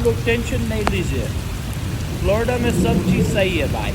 लोग टेंशन नहीं लीजिए, फ्लोरिडा में सब चीज सही है भाई।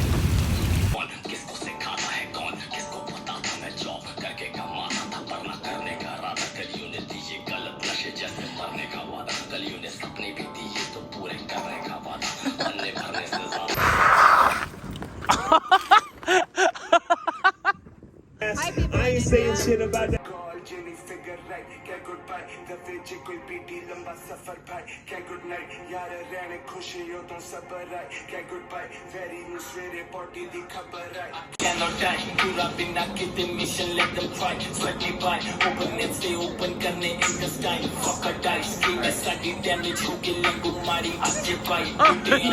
I ain't saying shit about that. Jenny figure right, क्या गुड बाय दफे जे कोई पीटी लंबा सफर भाई क्या गुड नाइट यार रहने खुशी हो तो सबर आए क्या गुड बाय वेरी नु सवेरे पार्टी दी खबर आए cannot die पूरा बिना किते mission let them try sweat me by open it stay open करने इनका स्टाइल fuck a dice की मैं साडी डैमेज हो के लंगू मारी आगे भाई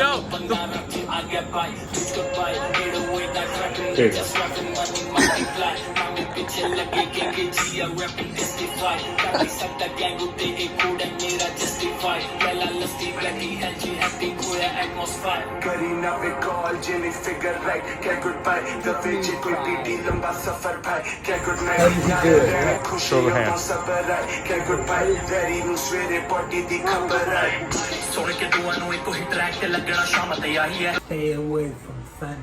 no बंदा रखे आगे भाई तुझको भाई get away that track and just rapping money multiply मामी पीछे लगे के जिया rapping testify काफी सकता गैंग उते एक कोड है मेरा justify पहला लस्ती लगी है जी हैप्पी खोया atmosphere करी ना वे कॉल जेनी फिगर राइट क्या गुड बाय दफे जे कोई पीटी लंबा सफर भाई क्या गुड नाइट खुशी हो तो सबर आए क्या गुड बाय वेरी नु सवेरे पार्टी दी खबर आए सोने के दुआ नु एको ही ट्रैक ते लगना शाम ते आई है stay away from fun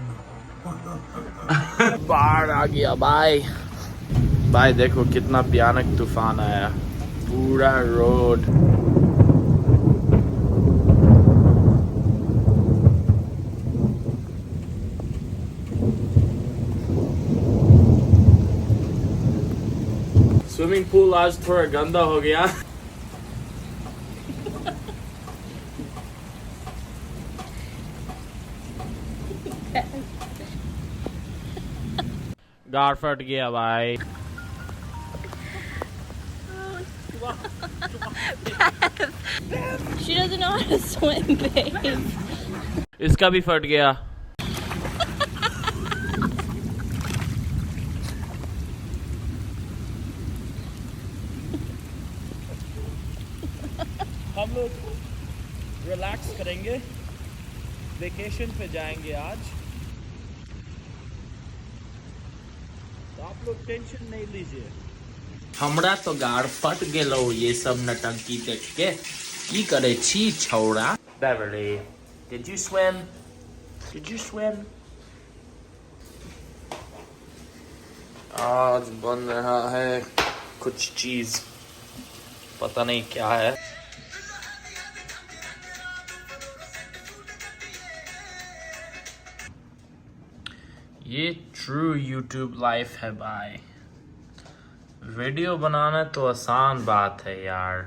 बाढ़ आ गया भाई। भाई देखो कितना भयानक तूफान आया, पूरा रोड। स्विमिंग पूल आज थोड़ा गंदा हो गया। गाड़ फट गया भाई। She doesn't know how to swim, babe. इसका भी फट गया। हम लोग रिलैक्स करेंगे, वेकेशन पे जाएंगे आज, तो आप लोग टेंशन नहीं लीजिए। हमरा तो गाड़ फट गेलो ये सब नटंकी देख के। की करे छी छौड़ा। Beverly, did you swim? Did you swim? आज बन रहा है कुछ चीज, पता नहीं क्या है। ये ट्रू YouTube लाइफ है भाई। वीडियो बनाना तो आसान बात है यार,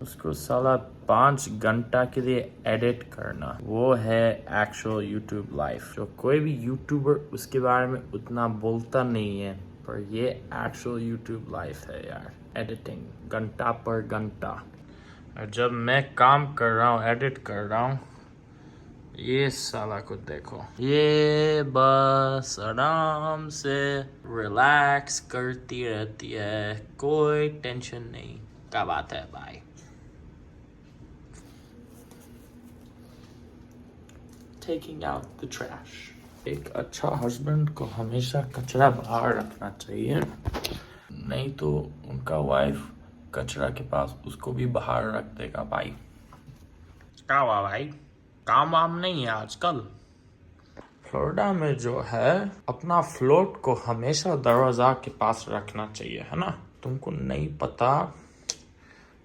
उसको साला 5 घंटा के लिए एडिट करना, वो है एक्चुअल YouTube लाइफ। जो कोई भी यूट्यूबर उसके बारे में उतना बोलता नहीं है, पर ये एक्चुअल YouTube लाइफ है यार। एडिटिंग घंटा पर घंटा, और जब मैं काम कर रहा हूँ, एडिट कर रहा हूँ, ये साला को देखो, ये बस आराम से रिलैक्स करती रहती है, कोई टेंशन नहीं। क्या बात है भाई। Taking out the trash. एक अच्छा हस्बैंड को हमेशा कचरा बाहर रखना चाहिए, नहीं तो उनका वाइफ कचरा के पास उसको भी बाहर रख देगा भाई। क्या हुआ भाई, काम वाम नहीं है आजकल? फ्लोरिडा में जो है, अपना फ्लोट को हमेशा दरवाजा के पास रखना चाहिए, है ना? तुमको नहीं पता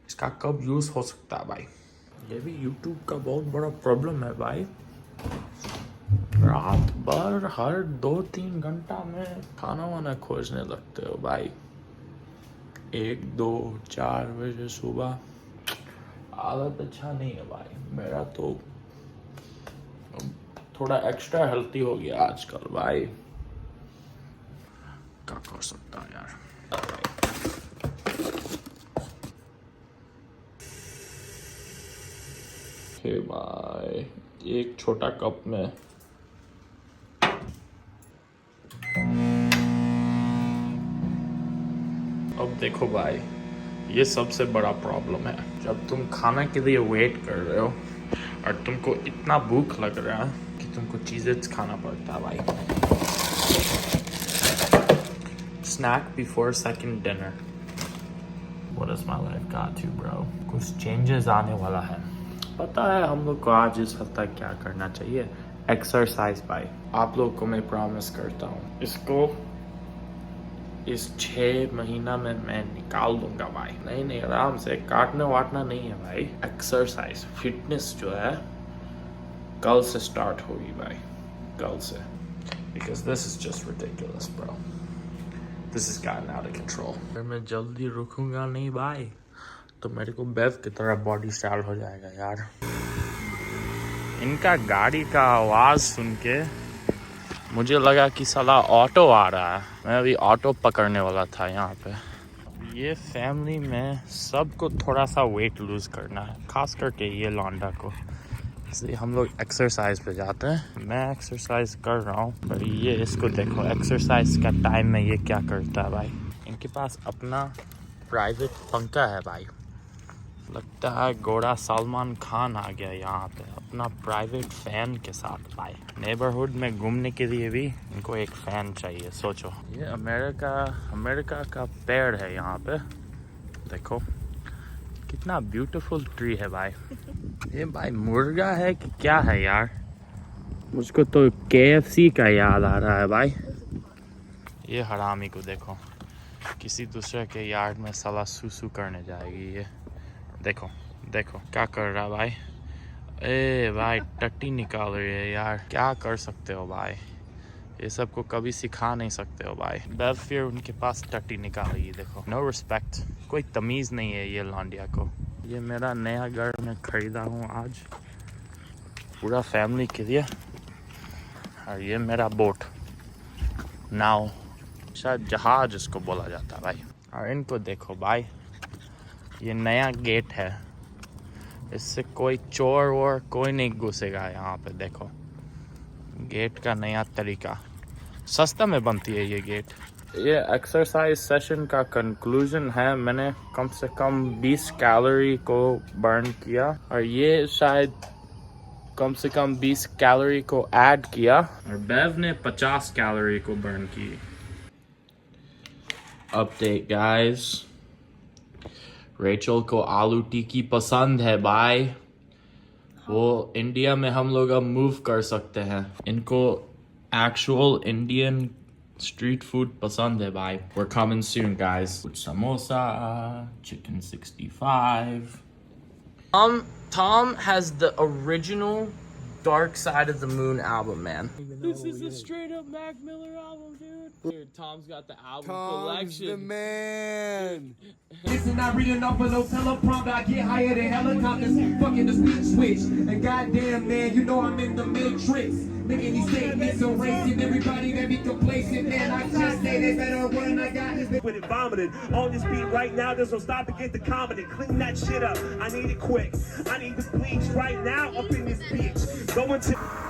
इसका कब यूज हो सकता है भाई। ये भी YouTube का बहुत बड़ा प्रॉब्लम है भाई। रात भर हर 2-3 घंटा में खाना वाना खोजने लगते हो भाई। 1, 2, 4 बजे सुबह। आदत अच्छा नहीं है भाई। मेरा तो थोड़ा एक्स्ट्रा हेल्थी हो गया आजकल भाई। क्या कर सकता है यार। हे भाई, एक छोटा कप में अब देखो भाई, ये सबसे बड़ा प्रॉब्लम है। जब तुम खाना के लिए वेट कर रहे हो और तुमको इतना भूख लग रहा है कि तुमको चीजें खाना पड़ता है भाई। Snack before second dinner. What has my life got to, bro? कुछ चेंजेस आने वाला है। पता है हम लोग को आज इस हफ्ता क्या करना चाहिए। एक्सरसाइज भाई, आप लोग को मैं प्रॉमिस करता हूँ इसको इस 6 महीना में मैं निकाल दूंगा भाई। नहीं आराम से, काटना वाटना नहीं है भाई। एक्सरसाइज फिटनेस जो है कल से स्टार्ट होगी भाई, कल से। Because this is just ridiculous bro, this is gotten out of control. अगर मैं जल्दी रुकूंगा नहीं भाई तो मेरे को बेव की तरह बॉडी स्टाइल हो जाएगा यार। इनका गाड़ी का आवाज़ सुन के मुझे लगा कि साला ऑटो आ रहा है। मैं अभी ऑटो पकड़ने वाला था यहाँ पे। ये फैमिली में सबको थोड़ा सा वेट लूज करना है, खास करके ये लौंडा को, इसलिए हम लोग एक्सरसाइज पे जाते हैं। मैं एक्सरसाइज कर रहा हूँ पर ये इसको देखो, एक्सरसाइज का टाइम में ये क्या करता है भाई। इनके पास अपना प्राइवेट पंखा है भाई, लगता है गोरा सलमान खान आ गया यहाँ पे अपना प्राइवेट फैन के साथ भाई। नेबरहुड में घूमने के लिए भी इनको एक फैन चाहिए, सोचो। ये अमेरिका का पेड़ है यहाँ पे, देखो कितना ब्यूटीफुल ट्री है भाई। ये भाई मुर्गा है कि क्या है यार, मुझको तो KFC का याद आ रहा है भाई। ये हरामी को देखो, किसी दूसरे के यार्ड में साला सुसु करने जाएगी ये। देखो क्या कर रहा है भाई। ए भाई टट्टी निकाल रही है यार, क्या कर सकते हो भाई, ये सब को कभी सिखा नहीं सकते हो भाई। बेव फिर उनके पास टट्टी निकाल रही है, देखो। नो रिस्पेक्ट, कोई तमीज़ नहीं है ये लौंडिया को। ये मेरा नया घर मैं खरीदा हूँ आज पूरा फैमिली के लिए, और ये मेरा बोट, नाव, शायद जहाज इसको बोला जाता है भाई। और इनको देखो भाई, ये नया गेट है, इससे कोई चोर वोर कोई नहीं घुसेगा यहाँ पे। देखो गेट का नया तरीका, सस्ता में बनती है ये गेट। ये एक्सरसाइज सेशन का कंक्लूजन है, मैंने कम से कम 20 कैलोरी को बर्न किया, और ये शायद कम से कम 20 कैलोरी को ऐड किया, और बेव ने 50 कैलोरी को बर्न की। अपडेट गाइस, रेचल को आलू टिक्की पसंद है भाई, वो इंडिया में हम लोग अब मूव कर सकते हैं। इनको एक्चुअल इंडियन स्ट्रीट फूड पसंद है भाई। We're coming soon guys. कुछ samosa, chicken 65. Tom has the original Dark Side of the Moon album, man. This is a straight up Mac Miller album, dude. Dude, Tom's got the album collection. The man. Listen, not reading off of no teleprompter. I get higher than helicopters. Fucking the speed switch. And goddamn, man, you know I'm in the matrix. Making these statements so racing. Everybody that be complacent, man. I just say they better run. I got this. With it vomited on this beat right now. There's no stop to get the comedy. Clean that shit up. I need it quick. I need the bleach right now up in this bitch. Going to.